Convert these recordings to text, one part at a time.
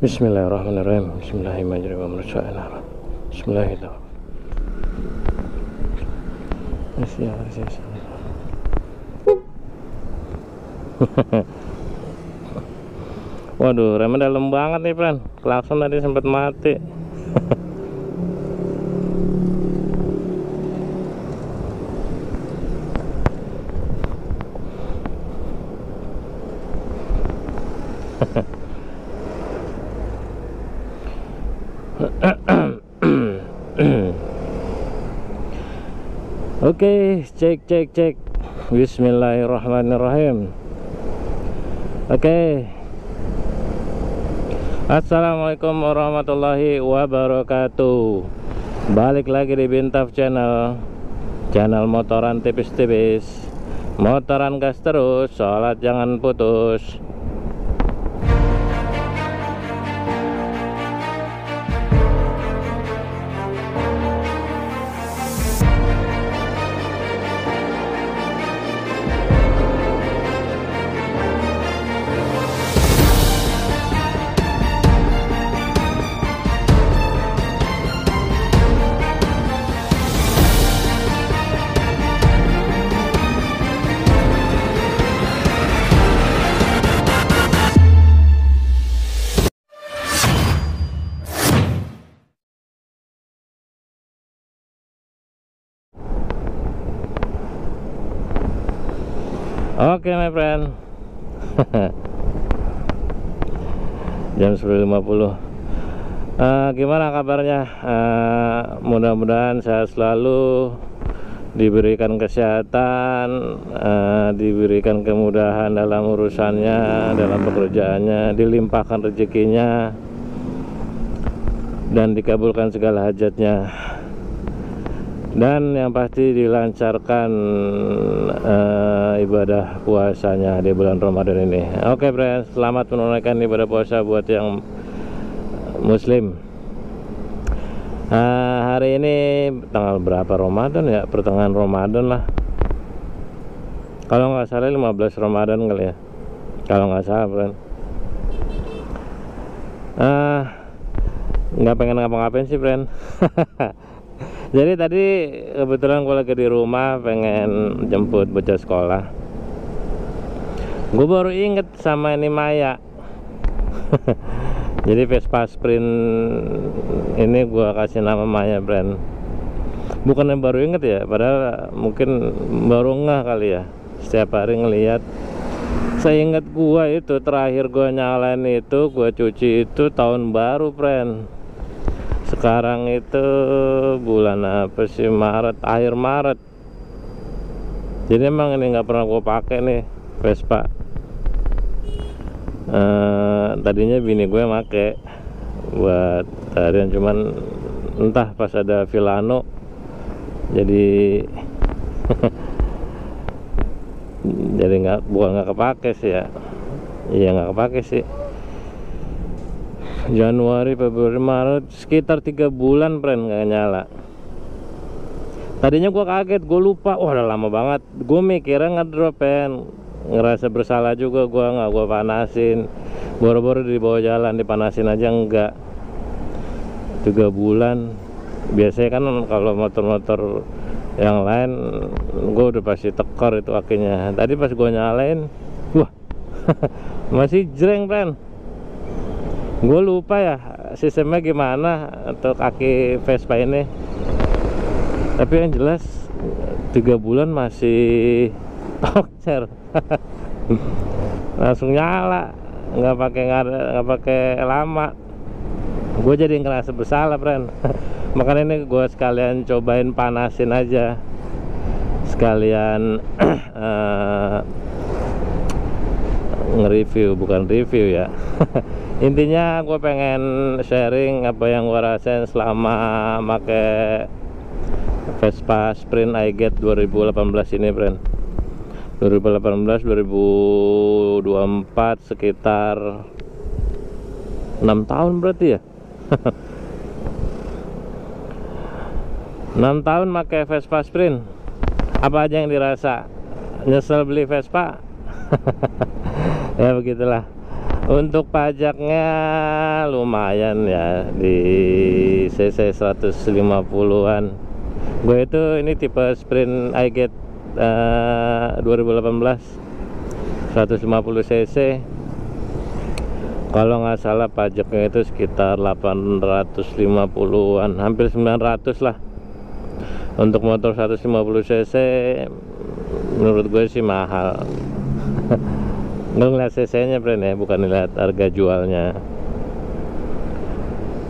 Bismillahirrahmanirrahim. Bismillahirrahmanirrahim. Bismillahirrahmanirrahim. Waduh, remnya dalam banget nih, friend. Klakson tadi sempat mati. Oke, cek. Bismillahirrahmanirrahim. Oke. Assalamualaikum warahmatullahi wabarakatuh. Balik lagi di Bintaf Channel motoran tipis-tipis, motoran gas terus, sholat jangan putus. Oke, my friend. Jam 10.50. Gimana kabarnya? Mudah-mudahan sehat selalu, diberikan kesehatan, diberikan kemudahan dalam urusannya, dalam pekerjaannya, dilimpahkan rezekinya, dan dikabulkan segala hajatnya. Dan yang pasti dilancarkan ibadah puasanya di bulan Ramadan ini. Oke, friends, selamat menunaikan ibadah puasa buat yang muslim. Hari ini tanggal berapa Ramadan ya? Pertengahan Ramadan lah. Kalau nggak salah 15 Ramadan kali ya. Kalau nggak salah, friend. Nggak pengen ngapa-ngapain sih, friend. Jadi tadi kebetulan gue lagi di rumah pengen jemput bocah sekolah. Gue baru inget sama ini Maya. Jadi Vespa Sprint ini gue kasih nama Maya, brand. Bukannya baru inget ya, padahal mungkin baru ngeh kali ya. Setiap hari ngelihat. Saya inget gue itu terakhir gue nyalain itu, gue cuci itu tahun baru, friend. Sekarang itu bulan apa sih? Maret, akhir Maret. Jadi emang ini nggak pernah gue pakai nih Vespa. Tadinya bini gue make buat harian, cuman entah pas ada Vilano jadi jadi nggak kepake sih ya. Iya, nggak kepake sih. Januari, Februari, Maret, sekitar 3 bulan, friend, nggak nyala. Tadinya gue kaget, gue lupa, wah udah lama banget. Gue mikirnya ngedrop, pen, ngerasa bersalah juga gue, nggak gue panasin. Boro-boro di bawah jalan dipanasin aja enggak. 3 bulan. Biasanya kan kalau motor-motor yang lain gue udah pasti tekor itu akinya. Tadi pas gue nyalain, wah masih jreng, friend. Gue lupa ya sistemnya gimana untuk aki Vespa ini. Tapi yang jelas 3 bulan masih tokcer. Langsung nyala, nggak pakai lama. Gue jadi ngerasa bersalah, friend. Makanya ini gue sekalian cobain panasin aja, sekalian nge-review, bukan review ya. Intinya gue pengen sharing apa yang gue rasain selama pakai Vespa Sprint iGet 2018 ini, friend. 2018 2024 sekitar 6 tahun berarti ya. 6 tahun pakai Vespa Sprint. Apa aja yang dirasa? Nyesel beli Vespa? Ya begitulah. Untuk pajaknya lumayan ya, di CC 150-an. Gue itu ini tipe Sprint iGate 2018 150 cc. Kalau nggak salah pajaknya itu sekitar 850-an, hampir 900 lah. Untuk motor 150 cc menurut gue sih mahal. Lu ngeliat cc nya friend ya, bukan lihat harga jualnya.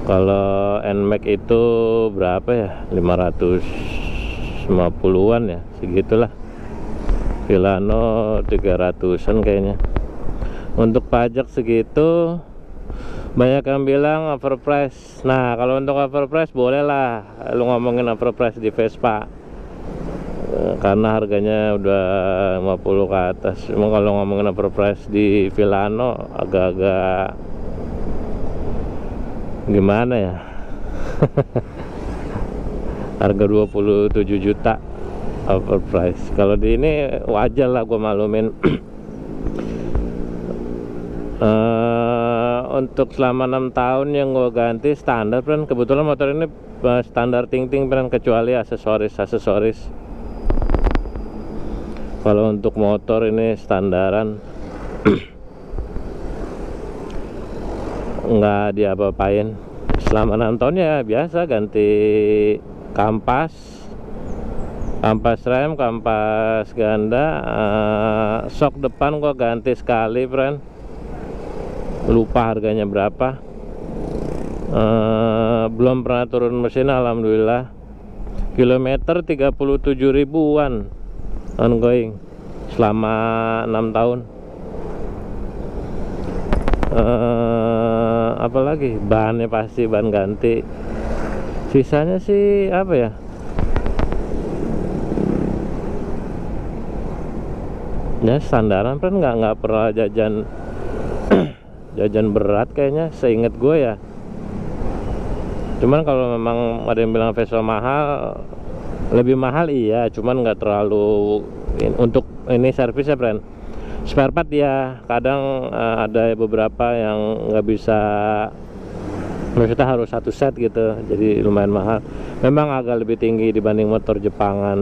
Kalau NMAX itu berapa ya, 550-an ya, segitulah. Villano 300-an kayaknya. Untuk pajak segitu, banyak yang bilang overprice. Nah, kalau untuk overprice boleh lah lu ngomongin overprice di Vespa, karena harganya udah 50 ke atas. Emang kalau ngomongin overprice di Villano agak-agak gimana ya. Harga 27 juta overprice. Kalau di ini wajar lah, gue maklumin. Untuk selama 6 tahun yang gue ganti standar friend. Kebetulan motor ini standar ting-ting friend, kecuali aksesoris. Kalau untuk motor ini standaran. Nggak diapa-apain selama 6 tahun ya. Biasa ganti kampas rem, kampas ganda, sok depan gua ganti sekali friend, lupa harganya berapa. Belum pernah turun mesin alhamdulillah. Kilometer 37 ribuan ongoing selama 6 tahun. Apalagi bahannya pasti ban ganti. Sisanya sih apa ya, ya standaran kan, nggak pernah jajan jajan berat kayaknya, seingat gue ya. Cuman kalau memang ada yang bilang Vespa mahal, lebih mahal iya, cuman nggak terlalu. Untuk ini servis ya friend, spare part ya kadang ada beberapa yang nggak bisa, maksudnya harus satu set gitu, jadi lumayan mahal. Memang agak lebih tinggi dibanding motor Jepangan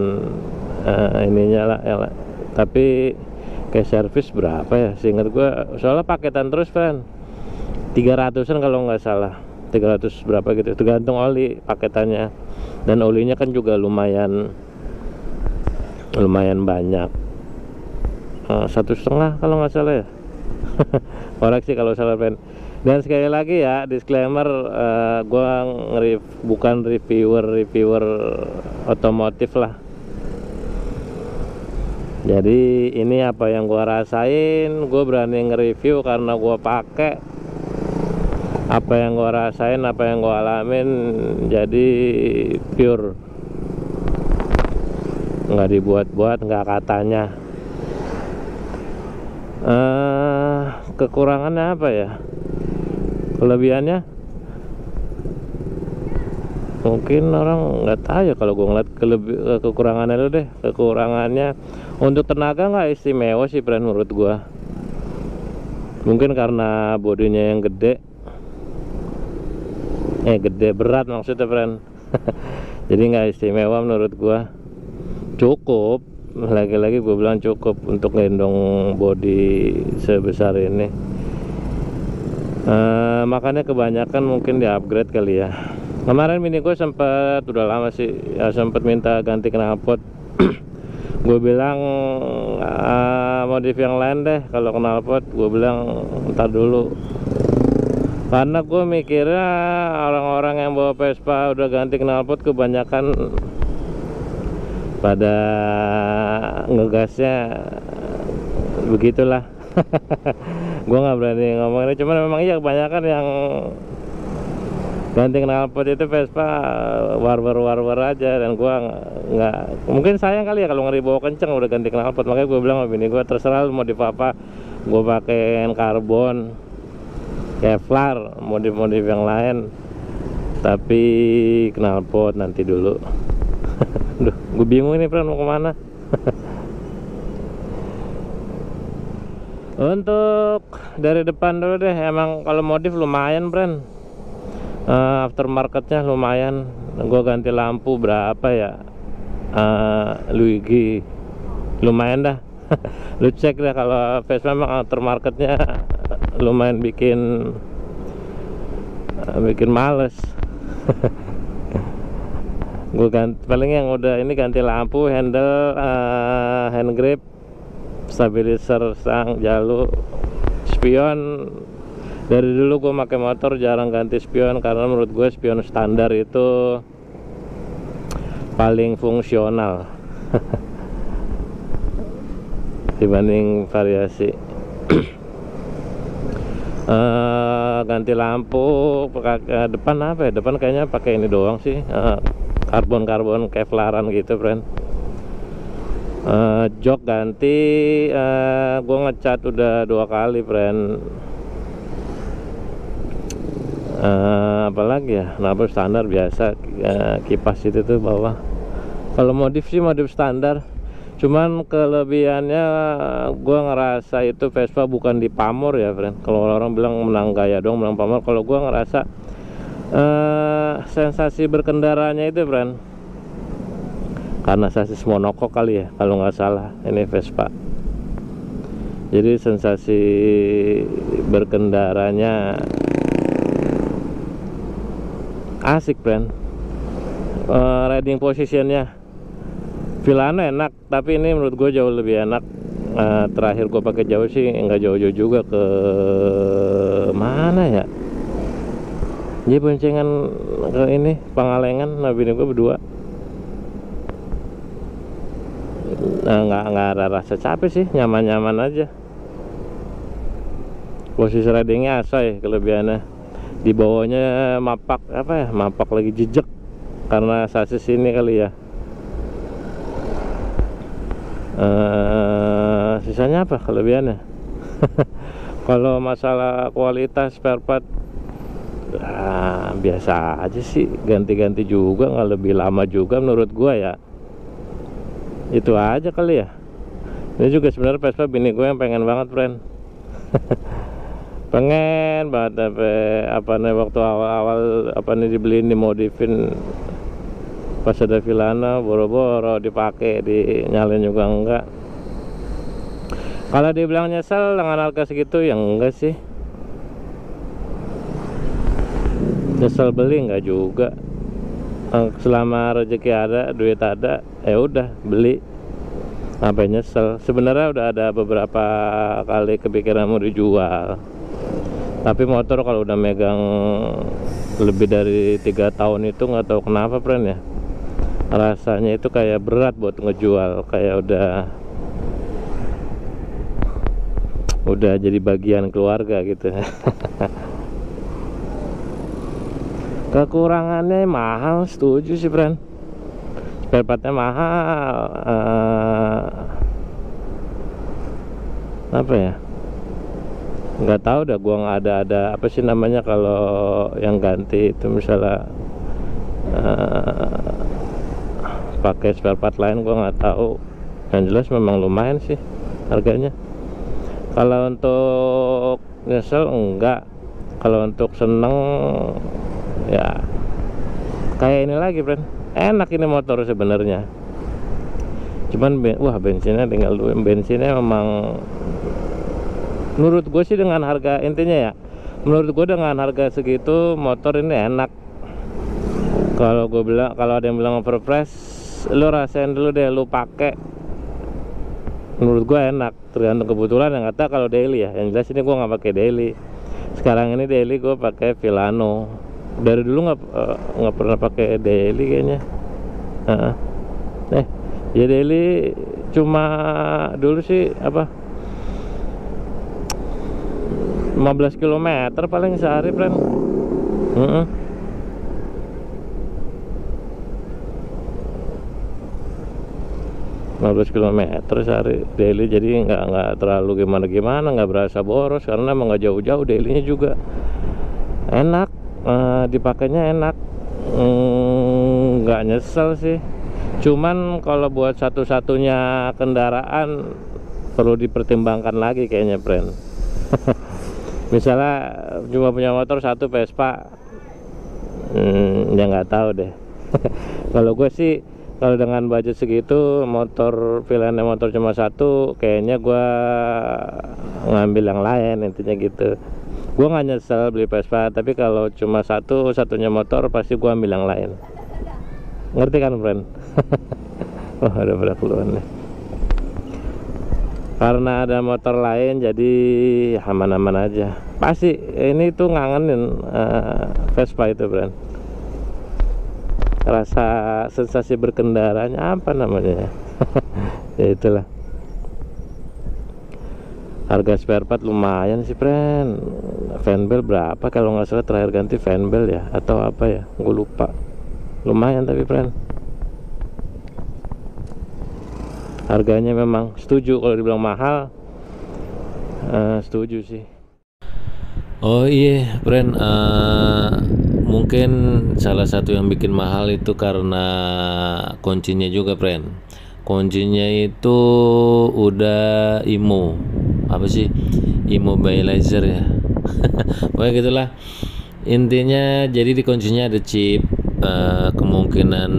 ininya lah ya. Tapi kayak servis berapa ya, seingat gue, soalnya paketan terus friend, 300-an kalau nggak salah, 300 berapa gitu, tergantung oli paketannya. Dan olinya kan juga lumayan banyak, 1,5 kalau nggak salah ya. Koreksi kalau salah friend. Dan sekali lagi ya, disclaimer, gua bukan reviewer otomotif lah. Jadi ini apa yang gua rasain, gua berani nge-review karena gua pakai. Apa yang gua rasain, apa yang gua alamin, jadi pure, nggak dibuat-buat, nggak katanya. Kekurangannya apa ya, kelebihannya mungkin orang nggak tahu ya. Kalau gue ngeliat kekurangannya dulu deh. Kekurangannya untuk tenaga nggak istimewa sih friend menurut gue. Mungkin karena bodinya yang gede berat maksudnya friend. Jadi nggak istimewa menurut gue. Cukup, lagi-lagi gue bilang cukup untuk gendong bodi sebesar ini. Makanya kebanyakan mungkin di upgrade kali ya. Kemarin mini gue sempet, udah lama sih ya, sempet minta ganti knalpot. Gue bilang modif yang lain deh kalau knalpot. Gue bilang ntar dulu, karena gue mikirnya orang-orang yang bawa Vespa udah ganti knalpot kebanyakan pada ngegasnya begitulah. Gue nggak berani ngomong ini, cuman memang iya kebanyakan yang ganti knalpot itu Vespa war-war aja. Dan gue nggak, mungkin sayang kali ya kalau ngeri bawa kenceng udah ganti knalpot. Makanya gue bilang sama bini gue, terserah lu modif apa, gue pakein karbon, Kevlar, modif yang lain, tapi knalpot nanti dulu. Duh, gue bingung ini friend mau kemana. Untuk dari depan dulu deh, emang kalau modif lumayan brand. Aftermarketnya lumayan. Gue ganti lampu berapa ya, Luigi, lumayan dah. Lu cek deh, kalau Vespa memang aftermarketnya lumayan bikin males. Gue ganti paling yang udah ini, ganti lampu, handle, hand grip, stabilizer stang, jalu, spion. Dari dulu gue pakai motor jarang ganti spion, karena menurut gue spion standar itu paling fungsional dibanding variasi. Ganti lampu depan apa ya, depan kayaknya pakai ini doang sih, karbon kevlaran gitu friend. Jok ganti, gue ngecat udah 2 kali friend. Apalagi ya, lampu standar biasa, kipas itu tuh bawah. Kalau modif sih modif standar, cuman kelebihannya gue ngerasa itu Vespa bukan di pamor ya friend. Kalau orang bilang menang gaya dong, menang pamor, kalau gue ngerasa sensasi berkendaranya itu friend, karena sasis monokok kali ya kalau nggak salah ini Vespa. Jadi sensasi berkendaranya asik friend. Riding positionnya Vilano enak, tapi ini menurut gue jauh lebih enak. Terakhir gue pakai jauh sih nggak jauh-jauh juga, ke mana ya, jadi boncengan ke ini Pangalengan, nah bini gue berdua. Nggak ada rasa capek sih, nyaman-nyaman aja. Posisi ridingnya asoy, kelebihannya di bawahnya mapak apa ya, mapak lagi jejak karena sasis ini kali ya. Sisanya apa kelebihannya? Kalau masalah kualitas spare part, biasa aja sih, ganti-ganti juga, nggak lebih lama juga menurut gua ya. Itu aja kali ya. Ini juga sebenarnya Vespa bini gue yang pengen banget friend. Pengen banget, apa nih, waktu awal-awal apa nih dibeliin, dimodifin pas ada Vilana, boro-boro dipakai, dinyalin juga enggak. Kalau dibilang nyesel dengan harga segitu ya enggak sih, nyesel beli enggak juga. Selama rezeki ada, duit ada, ya udah beli, sampai nyesel. Sebenarnya udah ada beberapa kali kepikiran mau dijual, tapi motor kalau udah megang lebih dari 3 tahun itu nggak tahu kenapa friend ya, rasanya itu kayak berat buat ngejual, kayak udah jadi bagian keluarga gitu. Kekurangannya mahal, setuju sih friend, spare partnya mahal. Apa ya, nggak tahu dah, gua nggak ada apa sih namanya kalau yang ganti itu, misalnya pakai spare part lain, gua nggak tahu. Yang jelas memang lumayan sih harganya. Kalau untuk nyesel enggak, kalau untuk seneng ya kayak ini lagi friend, enak ini motor sebenarnya. Cuman bensinnya tinggal dulu. Bensinnya memang menurut gue sih, dengan harga, intinya ya, menurut gue dengan harga segitu motor ini enak. Kalau gue bilang, kalau ada yang bilang overpriced, lu rasain dulu deh, lu pakai. Menurut gue enak, tergantung kebutuhan. Yang kata kalau daily ya, yang jelas ini gue nggak pakai daily. Sekarang ini daily gue pakai Vilano. Dari dulu nggak pernah pakai daily kayaknya. Ya daily cuma dulu sih apa, 15 km paling sehari friend. 15 km sehari daily, jadi nggak terlalu gimana, nggak berasa boros, karena emang nggak jauh-jauh dailynya juga. Enak, dipakainya enak, nggak nyesel sih. Cuman kalau buat satu-satunya kendaraan perlu dipertimbangkan lagi kayaknya, friend. Misalnya cuma punya motor satu Vespa, ya nggak tahu deh. Kalau gue sih, kalau dengan budget segitu, motor pilihannya motor cuma satu, kayaknya gue ngambil yang lain, intinya gitu. Gue nggak nyesel beli Vespa, tapi kalau cuma satunya motor, pasti gue ambil yang lain. Ngerti kan, friend? Oh, ada pada keluar nih. Karena ada motor lain, jadi aman-aman aja. Pasti ini tuh ngangenin Vespa itu, friend. Rasa sensasi berkendaranya apa namanya? Ya itulah. Harga spare part lumayan sih, friend. Fanbel berapa kalau nggak salah, terakhir ganti fanbel ya, atau apa ya, gue lupa. Lumayan tapi, friend. Harganya memang setuju, kalau dibilang mahal, setuju sih. Oh iya, friend, mungkin salah satu yang bikin mahal itu karena kuncinya juga, friend. Kuncinya itu udah IMO, apa sih, immobilizer ya. Pokoknya gitulah intinya. Jadi di kuncinya ada chip, kemungkinan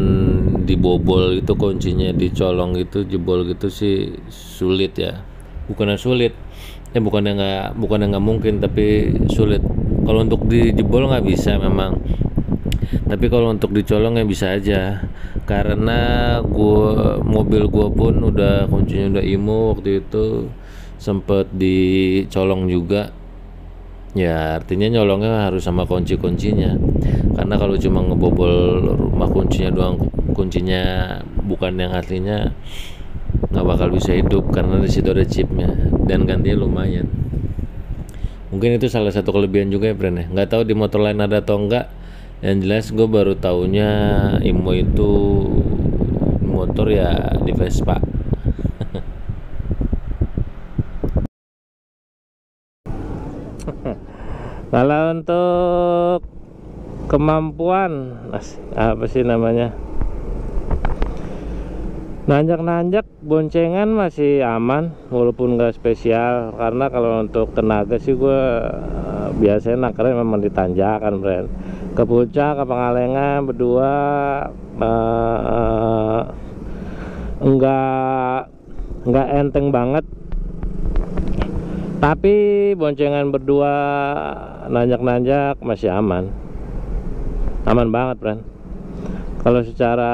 dibobol itu, kuncinya dicolong gitu, jebol gitu sih sulit ya. Bukannya sulit, bukannya nggak mungkin, tapi sulit. Kalau untuk dijebol nggak bisa memang, tapi kalau untuk dicolong ya bisa aja. Karena mobil gua pun udah kuncinya udah IMO, waktu itu sempet dicolong juga. Ya artinya nyolongnya harus sama kunci-kuncinya, karena kalau cuma ngebobol rumah kuncinya doang, kuncinya bukan yang aslinya, nggak bakal bisa hidup, karena di situ ada chipnya dan gantinya lumayan. Mungkin itu salah satu kelebihan juga ya, friend ya. Nggak tahu di motor lain ada atau enggak. Yang jelas gue baru taunya IMO itu motor ya di Vespa. Kalau untuk kemampuan, apa sih namanya, nanjak-nanjak boncengan masih aman, walaupun nggak spesial. Karena kalau untuk tenaga sih gue biasanya nakarnya memang ditanjakan, friend. Ke puncak, ke Pangalengan berdua, enggak enteng banget. Tapi boncengan berdua nanjak-nanjak masih aman banget, friend. Kalau secara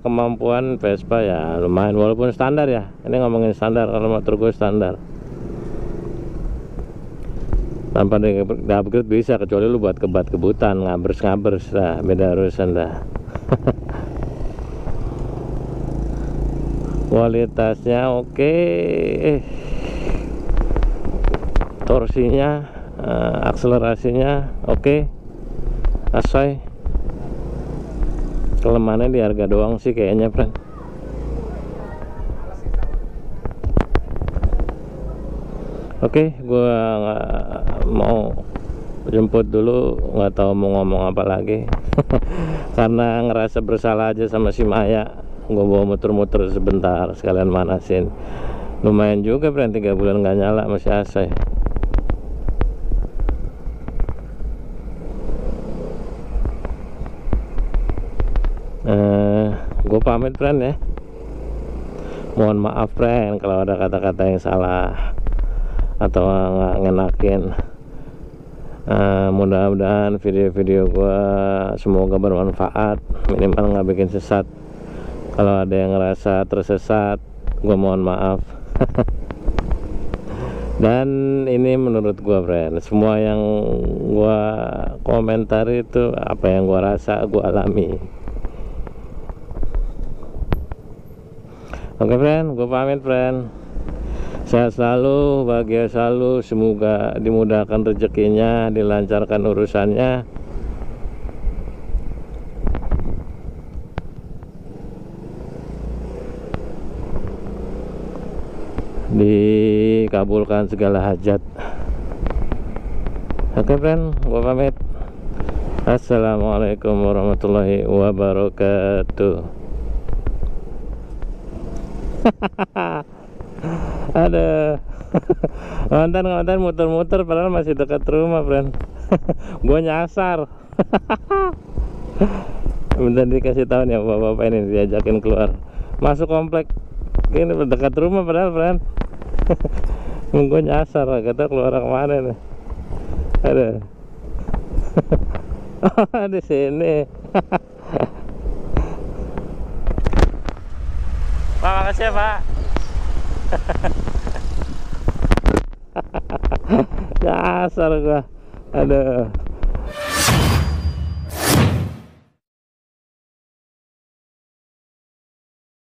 kemampuan Vespa ya lumayan, walaupun standar ya. Ini ngomongin standar, kalau motor gue standar. Tanpa di-upgrade bisa, kecuali lu buat kebut-kebutan, ngabers-ngabers lah, beda urusan dah. Kualitasnya oke. Torsinya, akselerasinya oke. Asoy. Kelemahannya di harga doang sih kayaknya, friend. Oke, gua mau jemput dulu, nggak tahu mau ngomong apa lagi. Karena ngerasa bersalah aja sama si Maya. Gua bawa muter-muter sebentar sekalian manasin. Lumayan juga, friend, 3 bulan nggak nyala masih asoy. Gue pamit, friend ya. Mohon maaf, friend, kalau ada kata-kata yang salah atau nggak ngenakin. Mudah-mudahan video-video gue semoga bermanfaat, minimal nggak bikin sesat. Kalau ada yang ngerasa tersesat, gue mohon maaf. Dan ini menurut gue, friend, semua yang gue komentari itu apa yang gue rasa, gue alami. Oke, friend, gue pamit, friend. Sehat selalu, bahagia selalu, semoga dimudahkan rezekinya, dilancarkan urusannya. Dikabulkan segala hajat. Oke, friend, gue pamit. Assalamualaikum warahmatullahi wabarakatuh. Aduh. Ngonten muter-muter padahal masih dekat rumah, friend. Gua nyasar. Bentar dikasih tahu nih bapak-bapak ini, diajakin keluar. Masuk komplek ini dekat rumah padahal, friend. Gue nyasar, kata keluar kemana nih. Aduh. Oh, di sini. Pak, makasih ya, Pak. Nyasar gua. Aduh.